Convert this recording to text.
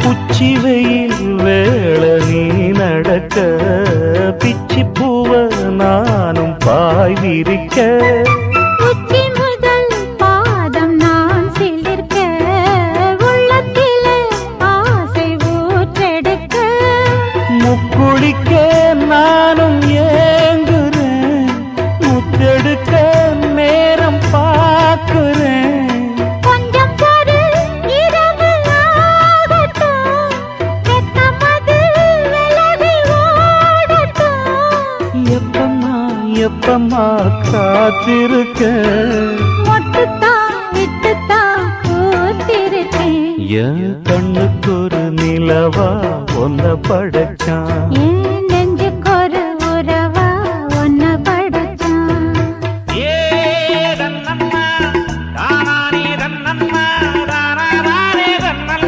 உச்சி வெயில் வேளை நீ நடக்க பிச்சி பூவ நானும் பாய் விரிக்க உச்சி முதல் பாதம் நான் சிலிர்க்க உள்ளத்திலே ஆசை ஊற்றெடுக்க முக்குளிக்க நானும் ஏங்குறேன் முத்தெடுக்க நேரம் பார்க்கிறேன் கொஞ்சம் பொறு இரவு ஆகட்டும் வெக்கமது விலகி ஓடட்டும் எப்பம்மா எப்பம்மா காத்திருக்க மொட்டுத்தான் விட்டுத்தான் கூத்திருக்கேன் என் கண்ணுக்கு ஒரு நிலவா ஒன்ன படைச்சான் ஏன்